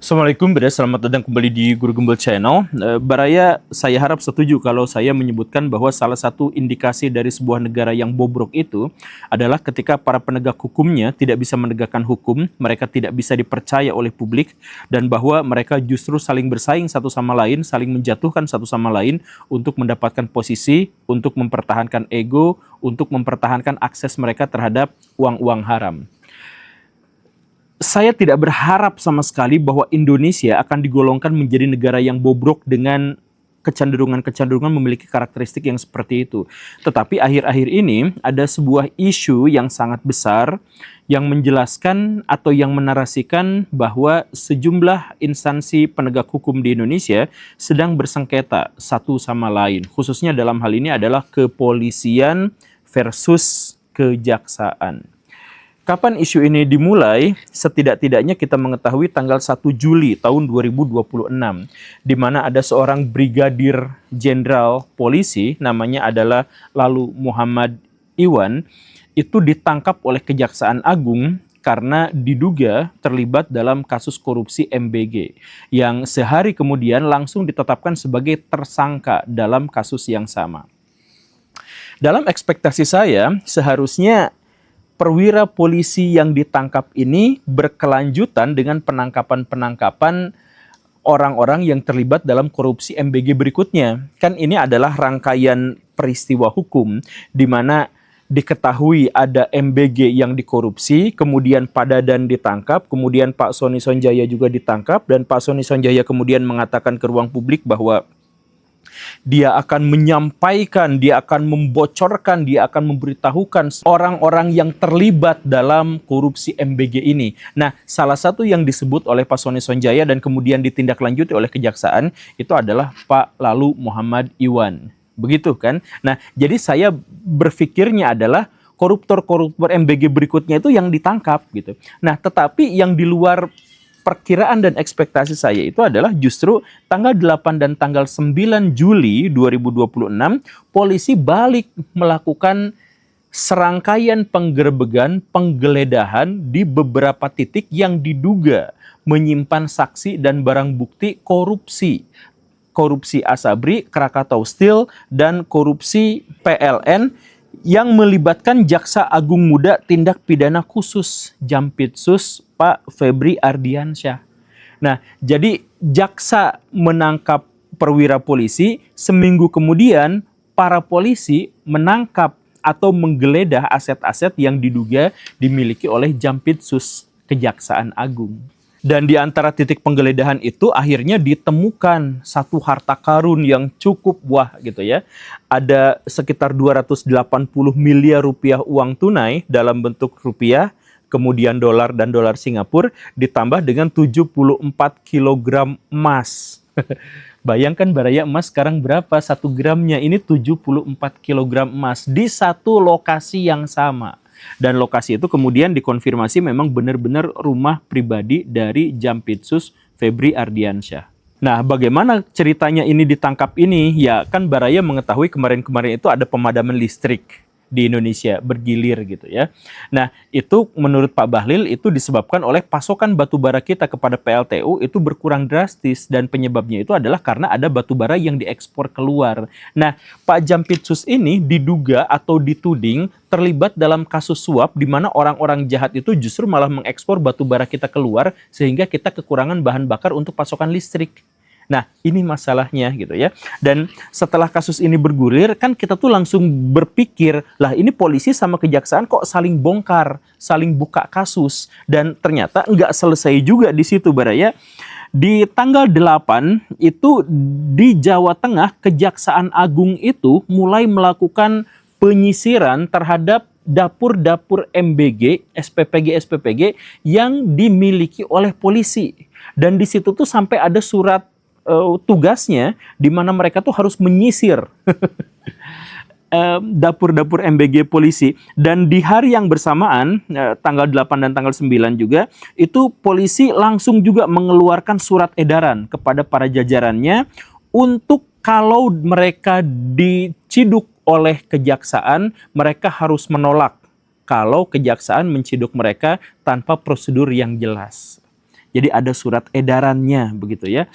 Assalamualaikum, Beda. Selamat datang kembali di Guru Gembel Channel. Baraya, saya harap setuju kalau saya menyebutkan bahwa salah satu indikasi dari sebuah negara yang bobrok itu adalah ketika para penegak hukumnya tidak bisa menegakkan hukum, mereka tidak bisa dipercaya oleh publik, dan bahwa mereka justru saling bersaing satu sama lain, saling menjatuhkan satu sama lain untuk mendapatkan posisi, untuk mempertahankan ego, untuk mempertahankan akses mereka terhadap uang-uang haram. Saya tidak berharap sama sekali bahwa Indonesia akan digolongkan menjadi negara yang bobrok dengan kecenderungan-kecenderungan memiliki karakteristik yang seperti itu. Tetapi akhir-akhir ini ada sebuah isu yang sangat besar yang menjelaskan atau yang menarasikan bahwa sejumlah instansi penegak hukum di Indonesia sedang bersengketa satu sama lain. Khususnya dalam hal ini adalah kepolisian versus kejaksaan. Kapan isu ini dimulai? Setidak-tidaknya kita mengetahui tanggal 1 Juli tahun 2026, di mana ada seorang brigadir jenderal polisi, namanya adalah Lalu Muhammad Iwan, itu ditangkap oleh Kejaksaan Agung karena diduga terlibat dalam kasus korupsi MBG, yang sehari kemudian langsung ditetapkan sebagai tersangka dalam kasus yang sama. Dalam ekspektasi saya, seharusnya perwira polisi yang ditangkap ini berkelanjutan dengan penangkapan-penangkapan orang-orang yang terlibat dalam korupsi MBG berikutnya. Kan ini adalah rangkaian peristiwa hukum di mana diketahui ada MBG yang dikorupsi, kemudian Pak Dadan ditangkap, kemudian Pak Sony Sonjaya juga ditangkap, dan Pak Sony Sonjaya kemudian mengatakan ke ruang publik bahwa dia akan menyampaikan, dia akan membocorkan, dia akan memberitahukan orang-orang yang terlibat dalam korupsi MBG ini. Nah, salah satu yang disebut oleh Pak Sony Sonjaya dan kemudian ditindaklanjuti oleh Kejaksaan itu adalah Pak Lalu Muhammad Iwan. Begitu kan? Nah, jadi saya berpikirnya adalah koruptor-koruptor MBG berikutnya itu yang ditangkap gitu. Nah, tetapi yang di luar perkiraan dan ekspektasi saya itu adalah justru tanggal 8 dan tanggal 9 Juli 2026 polisi balik melakukan serangkaian penggerebegan, penggeledahan di beberapa titik yang diduga menyimpan saksi dan barang bukti korupsi. Korupsi Asabri, Krakatau Steel, dan korupsi PLN yang melibatkan Jaksa Agung Muda Tindak Pidana Khusus Jampitsus Pak Febri Ardiansyah. Nah, jadi jaksa menangkap perwira polisi, seminggu kemudian para polisi menangkap atau menggeledah aset-aset yang diduga dimiliki oleh Jampitsus Kejaksaan Agung. Dan di antara titik penggeledahan itu akhirnya ditemukan satu harta karun yang cukup wah gitu ya. Ada sekitar 280 miliar rupiah uang tunai dalam bentuk rupiah, kemudian dolar dan dolar Singapura, ditambah dengan 74 kilogram emas. Bayangkan Baraya, emas sekarang berapa? 1 gramnya ini 74 kilogram emas di satu lokasi yang sama. Dan lokasi itu kemudian dikonfirmasi memang benar-benar rumah pribadi dari Jampitsus Febri Ardiansyah. Nah, bagaimana ceritanya ini ditangkap ini? Ya, kan Baraya mengetahui kemarin-kemarin itu ada pemadaman listrik di Indonesia bergilir gitu ya. Nah, itu menurut Pak Bahlil itu disebabkan oleh pasokan batu bara kita kepada PLTU itu berkurang drastis, dan penyebabnya itu adalah karena ada batu bara yang diekspor keluar. Nah, Pak Jampitsus ini diduga atau dituding terlibat dalam kasus suap di mana orang-orang jahat itu justru malah mengekspor batu bara kita keluar sehingga kita kekurangan bahan bakar untuk pasokan listrik. Nah, ini masalahnya gitu ya. Dan setelah kasus ini bergulir, kan kita tuh langsung berpikir, lah ini polisi sama kejaksaan kok saling bongkar, saling buka kasus. Dan ternyata nggak selesai juga di situ Baraya. Di tanggal 8 itu di Jawa Tengah, Kejaksaan Agung itu mulai melakukan penyisiran terhadap dapur-dapur MBG, SPPG yang dimiliki oleh polisi. Dan di situ tuh sampai ada surat tugasnya di mana mereka tuh harus menyisir dapur-dapur MBG polisi. Dan di hari yang bersamaan, tanggal 8 dan tanggal 9 juga, itu polisi langsung juga mengeluarkan surat edaran kepada para jajarannya untuk kalau mereka diciduk oleh kejaksaan, mereka harus menolak kalau kejaksaan menciduk mereka tanpa prosedur yang jelas. Jadi ada surat edarannya begitu ya.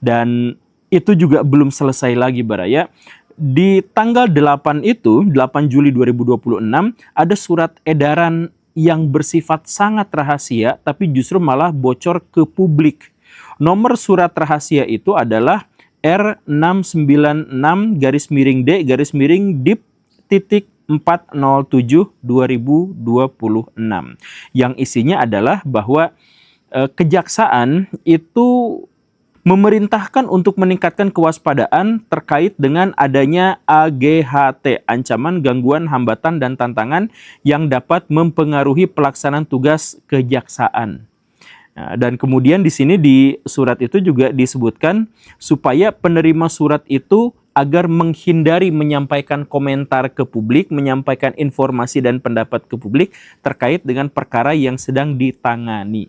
Dan itu juga belum selesai lagi Baraya. Di tanggal 8 itu, 8 Juli 2026, ada surat edaran yang bersifat sangat rahasia, tapi justru malah bocor ke publik. Nomor surat rahasia itu adalah R696-DIP.407-2026 yang isinya adalah bahwa kejaksaan itu memerintahkan untuk meningkatkan kewaspadaan terkait dengan adanya AGHT, ancaman, gangguan, hambatan, dan tantangan yang dapat mempengaruhi pelaksanaan tugas kejaksaan. Nah, dan kemudian di sini di surat itu juga disebutkan supaya penerima surat itu agar menghindari menyampaikan komentar ke publik, menyampaikan informasi dan pendapat ke publik terkait dengan perkara yang sedang ditangani.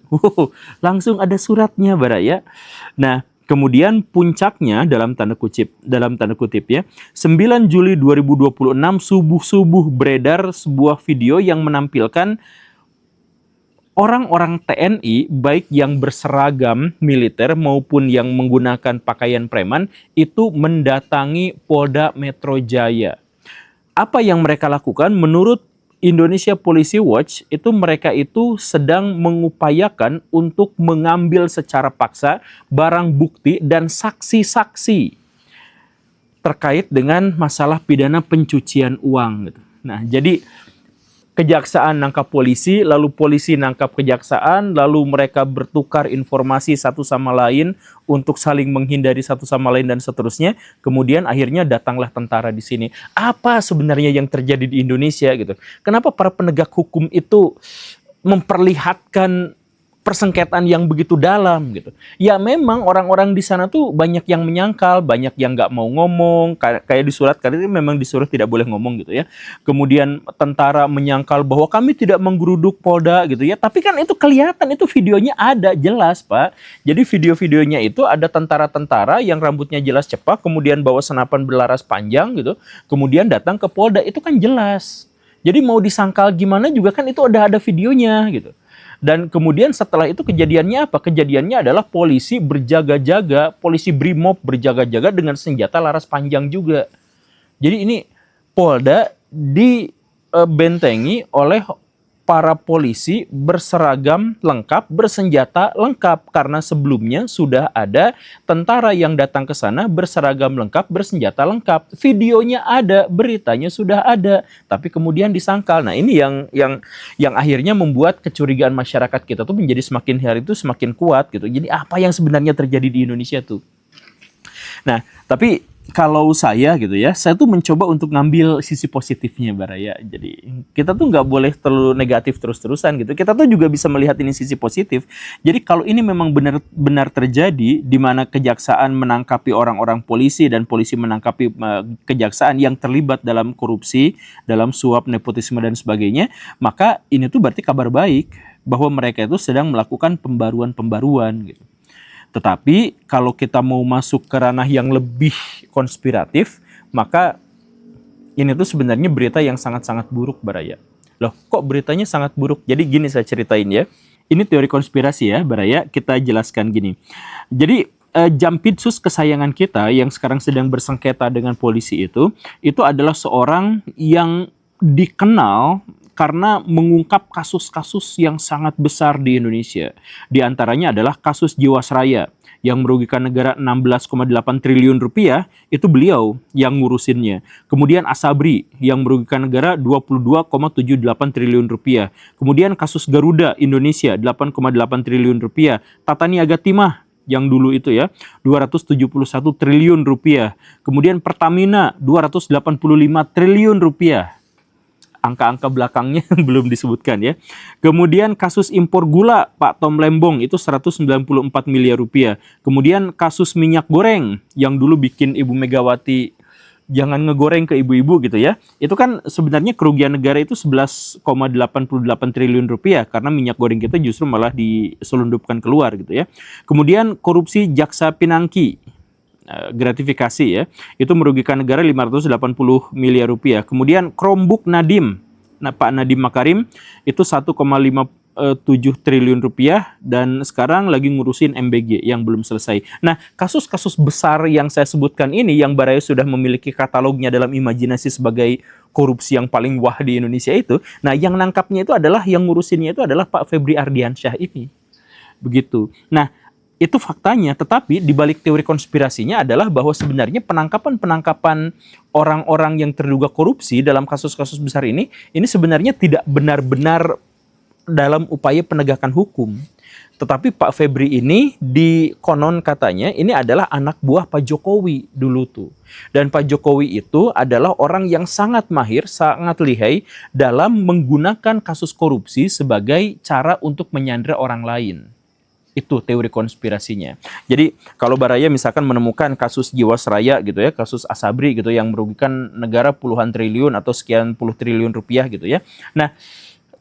Langsung ada suratnya Baraya. Nah, kemudian puncaknya dalam tanda kutip ya, 9 Juli 2026 subuh-subuh beredar sebuah video yang menampilkan orang-orang TNI, baik yang berseragam militer maupun yang menggunakan pakaian preman, itu mendatangi Polda Metro Jaya. Apa yang mereka lakukan? Menurut Indonesia Policy Watch, itu mereka itu sedang mengupayakan untuk mengambil secara paksa barang bukti dan saksi-saksi terkait dengan masalah pidana pencucian uang. Nah, jadi kejaksaan nangkap polisi, lalu polisi nangkap kejaksaan, lalu mereka bertukar informasi satu sama lain untuk saling menghindari satu sama lain dan seterusnya. Kemudian akhirnya datanglah tentara di sini. Apa sebenarnya yang terjadi di Indonesia gitu? Kenapa para penegak hukum itu memperlihatkan persengketaan yang begitu dalam gitu? Ya memang orang-orang di sana tuh banyak yang menyangkal, banyak yang nggak mau ngomong, kayak di surat kali ini memang disuruh tidak boleh ngomong gitu ya. Kemudian tentara menyangkal bahwa kami tidak menggeruduk Polda gitu ya, tapi kan itu kelihatan, itu videonya ada jelas Pak. Jadi video-videonya itu ada tentara-tentara yang rambutnya jelas cepak, kemudian bawa senapan berlaras panjang gitu, kemudian datang ke Polda, itu kan jelas. Jadi mau disangkal gimana juga kan itu udah ada videonya gitu. Dan kemudian setelah itu kejadiannya apa? Kejadiannya adalah polisi berjaga-jaga, polisi BRIMOB berjaga-jaga dengan senjata laras panjang juga. Jadi ini Polda dibentengi oleh para polisi berseragam lengkap, bersenjata lengkap. Karena sebelumnya sudah ada tentara yang datang ke sana berseragam lengkap, bersenjata lengkap. Videonya ada, beritanya sudah ada, tapi kemudian disangkal. Nah ini yang akhirnya membuat kecurigaan masyarakat kita tuh menjadi semakin hari itu semakin kuat gitu. Jadi apa yang sebenarnya terjadi di Indonesia tuh? Nah, tapi kalau saya gitu ya, saya tuh mencoba untuk ngambil sisi positifnya Baraya. Jadi kita tuh nggak boleh terlalu negatif terus-terusan gitu. Kita tuh juga bisa melihat ini sisi positif. Jadi kalau ini memang benar terjadi, di mana kejaksaan menangkapi orang-orang polisi dan polisi menangkapi kejaksaan yang terlibat dalam korupsi, dalam suap, nepotisme dan sebagainya, maka ini tuh berarti kabar baik bahwa mereka itu sedang melakukan pembaruan-pembaruan gitu. Tetapi kalau kita mau masuk ke ranah yang lebih konspiratif, maka ini tuh sebenarnya berita yang sangat-sangat buruk Baraya. Loh, kok beritanya sangat buruk? Jadi gini saya ceritain ya. Ini teori konspirasi ya Baraya, kita jelaskan gini. Jadi Jampitsus kesayangan kita yang sekarang sedang bersengketa dengan polisi itu adalah seorang yang dikenal karena mengungkap kasus-kasus yang sangat besar di Indonesia. Di antaranya adalah kasus Jiwasraya yang merugikan negara 16,8 triliun rupiah, itu beliau yang ngurusinnya. Kemudian Asabri yang merugikan negara 22,78 triliun rupiah. Kemudian kasus Garuda Indonesia 8,8 triliun rupiah. Tata Niaga Timah yang dulu itu ya 271 triliun rupiah. Kemudian Pertamina 285 triliun rupiah. Angka-angka belakangnya belum disebutkan ya. Kemudian kasus impor gula Pak Tom Lembong itu 194 miliar rupiah. Kemudian kasus minyak goreng yang dulu bikin Ibu Megawati jangan ngegoreng ke ibu-ibu gitu ya. Itu kan sebenarnya kerugian negara itu 11,88 triliun rupiah karena minyak goreng kita justru malah diselundupkan keluar gitu ya. Kemudian korupsi Jaksa Pinangki, gratifikasi ya, itu merugikan negara 580 miliar rupiah. Kemudian Chromebook Nadiem, nah Pak Nadiem Makarim itu 1,5 7 triliun rupiah dan sekarang lagi ngurusin MBG yang belum selesai. Nah, kasus-kasus besar yang saya sebutkan ini yang Baraya sudah memiliki katalognya dalam imajinasi sebagai korupsi yang paling wah di Indonesia itu, nah yang nangkapnya itu adalah, yang ngurusinnya itu adalah Pak Febri Ardiansyah ini. Begitu. Nah, itu faktanya, tetapi di balik teori konspirasinya adalah bahwa sebenarnya penangkapan-penangkapan orang-orang yang terduga korupsi dalam kasus-kasus besar ini sebenarnya tidak benar-benar dalam upaya penegakan hukum. Tetapi Pak Febri ini konon katanya ini adalah anak buah Pak Jokowi dulu tuh. Dan Pak Jokowi itu adalah orang yang sangat mahir, sangat lihai dalam menggunakan kasus korupsi sebagai cara untuk menyandera orang lain. Itu teori konspirasinya. Jadi kalau Baraya misalkan menemukan kasus Jiwasraya gitu ya, kasus Asabri gitu yang merugikan negara puluhan triliun atau sekian puluh triliun rupiah gitu ya. Nah,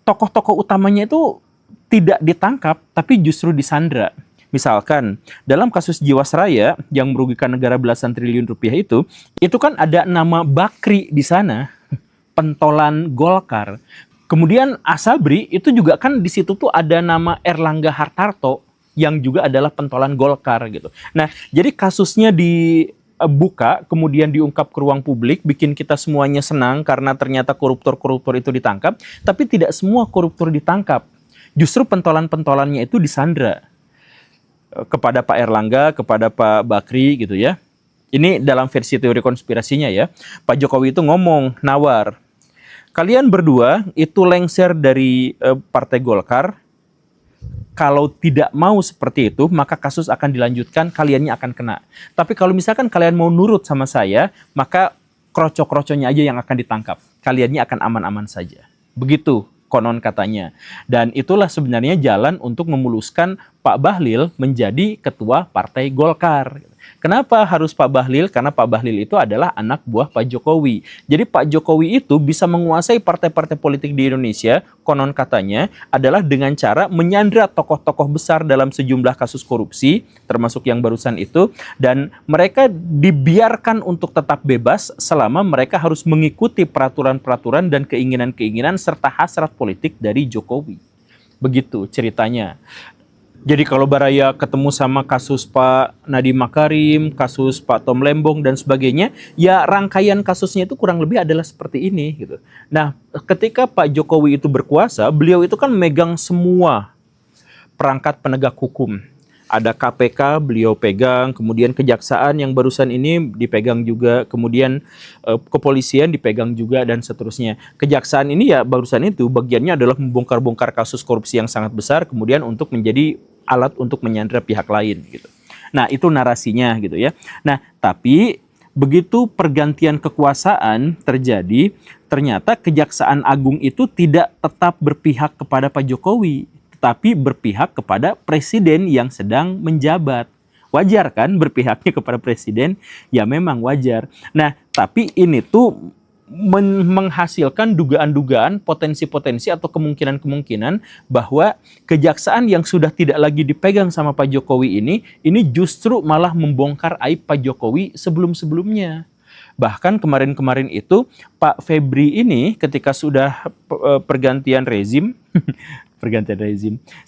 tokoh-tokoh utamanya itu tidak ditangkap, tapi justru disandra. Misalkan, dalam kasus Jiwasraya yang merugikan negara belasan triliun rupiah itu kan ada nama Bakri di sana, pentolan Golkar. Kemudian Asabri itu juga kan di situ tuh ada nama Erlangga Hartarto yang juga adalah pentolan Golkar gitu. Nah, jadi kasusnya dibuka, kemudian diungkap ke ruang publik, bikin kita semuanya senang karena ternyata koruptor-koruptor itu ditangkap, tapi tidak semua koruptor ditangkap. Justru pentolan-pentolannya itu disandra kepada Pak Erlangga, kepada Pak Bakri gitu ya. Ini dalam versi teori konspirasinya ya. Pak Jokowi itu ngomong, nawar, kalian berdua itu lengser dari Partai Golkar. Kalau tidak mau seperti itu, maka kasus akan dilanjutkan, kaliannya akan kena. Tapi kalau misalkan kalian mau nurut sama saya, maka kroco-kroconya aja yang akan ditangkap. Kaliannya akan aman-aman saja. Begitu konon katanya. Dan itulah sebenarnya jalan untuk memuluskan Pak Bahlil menjadi ketua Partai Golkar. Kenapa harus Pak Bahlil? Karena Pak Bahlil itu adalah anak buah Pak Jokowi. Jadi Pak Jokowi itu bisa menguasai partai-partai politik di Indonesia, konon katanya, adalah dengan cara menyandra tokoh-tokoh besar dalam sejumlah kasus korupsi, termasuk yang barusan itu, dan mereka dibiarkan untuk tetap bebas selama mereka harus mengikuti peraturan-peraturan dan keinginan-keinginan serta hasrat politik dari Jokowi. Begitu ceritanya. Jadi kalau Baraya ketemu sama kasus Pak Nadiem Makarim, kasus Pak Tom Lembong dan sebagainya, ya rangkaian kasusnya itu kurang lebih adalah seperti ini gitu. Nah, ketika Pak Jokowi itu berkuasa, beliau itu kan megang semua perangkat penegak hukum. Ada KPK beliau pegang, kemudian kejaksaan yang barusan ini dipegang juga, kemudian kepolisian dipegang juga dan seterusnya. Kejaksaan ini ya barusan itu bagiannya adalah membongkar-bongkar kasus korupsi yang sangat besar, kemudian untuk menjadi alat untuk menyandera pihak lain gitu. Nah, itu narasinya gitu ya. Nah, tapi begitu pergantian kekuasaan terjadi, ternyata Kejaksaan Agung itu tidak tetap berpihak kepada Pak Jokowi, tetapi berpihak kepada presiden yang sedang menjabat. Wajar kan berpihaknya kepada presiden? Ya memang wajar. Nah, tapi ini tuh menghasilkan dugaan-dugaan, potensi-potensi atau kemungkinan-kemungkinan bahwa kejaksaan yang sudah tidak lagi dipegang sama Pak Jokowi ini justru malah membongkar aib Pak Jokowi sebelum-sebelumnya. Bahkan kemarin-kemarin itu Pak Febri ini ketika sudah pergantian rezim,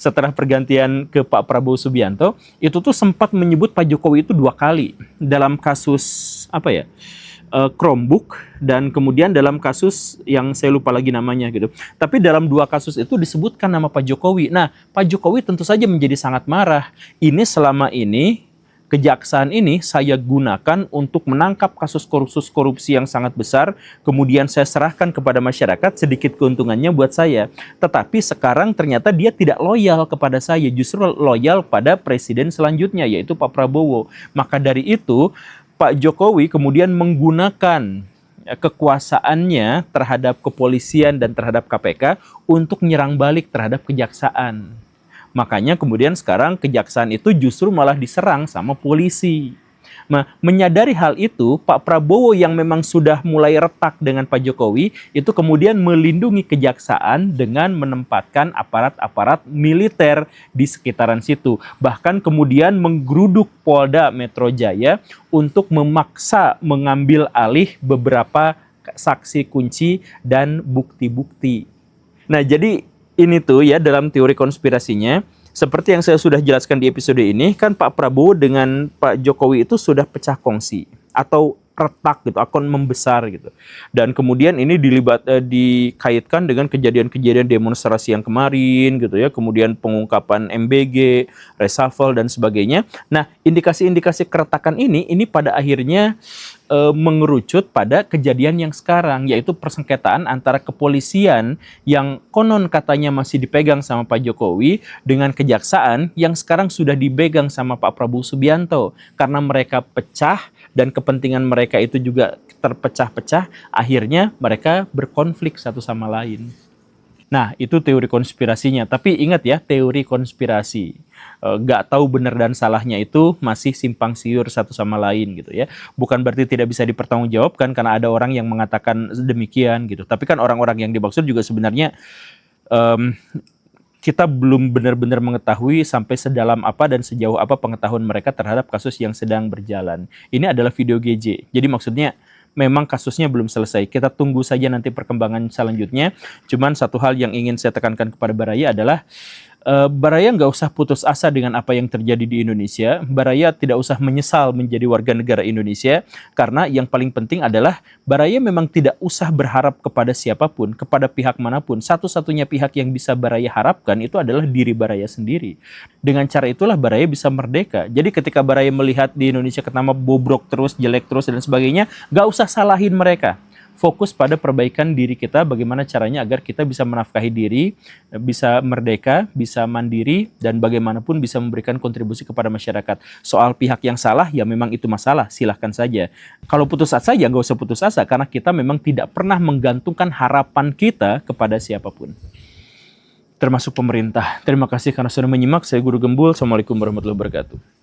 setelah pergantian ke Pak Prabowo Subianto, itu tuh sempat menyebut Pak Jokowi itu 2 kali dalam kasus Chromebook dan kemudian dalam kasus yang saya lupa lagi namanya gitu. Tapi dalam 2 kasus itu disebutkan nama Pak Jokowi. Nah, Pak Jokowi tentu saja menjadi sangat marah. Ini selama ini kejaksaan ini saya gunakan untuk menangkap kasus korupsi yang sangat besar, kemudian saya serahkan kepada masyarakat, sedikit keuntungannya buat saya. Tetapi sekarang ternyata dia tidak loyal kepada saya, justru loyal pada presiden selanjutnya, yaitu Pak Prabowo. Maka dari itu, Pak Jokowi kemudian menggunakan kekuasaannya terhadap kepolisian dan terhadap KPK untuk nyerang balik terhadap kejaksaan. Makanya kemudian sekarang kejaksaan itu justru malah diserang sama polisi. Nah, menyadari hal itu, Pak Prabowo yang memang sudah mulai retak dengan Pak Jokowi, itu kemudian melindungi kejaksaan dengan menempatkan aparat-aparat militer di sekitaran situ. Bahkan kemudian menggeruduk Polda Metro Jaya untuk memaksa mengambil alih beberapa saksi kunci dan bukti-bukti. Nah, jadi ini tuh ya dalam teori konspirasinya, seperti yang saya sudah jelaskan di episode ini, kan Pak Prabowo dengan Pak Jokowi itu sudah pecah kongsi atau retak gitu, akan membesar gitu. Dan kemudian ini dikaitkan dengan kejadian-kejadian demonstrasi yang kemarin gitu ya, kemudian pengungkapan MBG, reshuffle dan sebagainya. Nah, indikasi-indikasi keretakan ini pada akhirnya mengerucut pada kejadian yang sekarang, yaitu persengketaan antara kepolisian yang konon katanya masih dipegang sama Pak Jokowi dengan kejaksaan yang sekarang sudah dipegang sama Pak Prabowo Subianto. Karena mereka pecah dan kepentingan mereka itu juga terpecah-pecah, akhirnya mereka berkonflik satu sama lain. Nah, itu teori konspirasinya. Tapi ingat ya, teori konspirasi. Nggak tahu benar dan salahnya itu masih simpang siur satu sama lain gitu ya. Bukan berarti tidak bisa dipertanggungjawabkan karena ada orang yang mengatakan demikian gitu. Tapi kan orang-orang yang dimaksud juga sebenarnya kita belum benar-benar mengetahui sampai sedalam apa dan sejauh apa pengetahuan mereka terhadap kasus yang sedang berjalan. Ini adalah video GJ. Jadi maksudnya memang kasusnya belum selesai. Kita tunggu saja nanti perkembangan selanjutnya. Cuman satu hal yang ingin saya tekankan kepada Baraya adalah Baraya nggak usah putus asa dengan apa yang terjadi di Indonesia. Baraya tidak usah menyesal menjadi warga negara Indonesia, karena yang paling penting adalah Baraya memang tidak usah berharap kepada siapapun, kepada pihak manapun. Satu-satunya pihak yang bisa Baraya harapkan itu adalah diri Baraya sendiri. Dengan cara itulah Baraya bisa merdeka. Jadi ketika Baraya melihat di Indonesia ketama bobrok terus, jelek terus dan sebagainya, nggak usah salahin mereka. Fokus pada perbaikan diri kita, bagaimana caranya agar kita bisa menafkahi diri, bisa merdeka, bisa mandiri, dan bagaimanapun bisa memberikan kontribusi kepada masyarakat. Soal pihak yang salah, ya memang itu masalah, silahkan saja. Kalau putus asa, ya nggak usah putus asa, karena kita memang tidak pernah menggantungkan harapan kita kepada siapapun, termasuk pemerintah. Terima kasih karena sudah menyimak. Saya Guru Gembul. Assalamualaikum warahmatullahi wabarakatuh.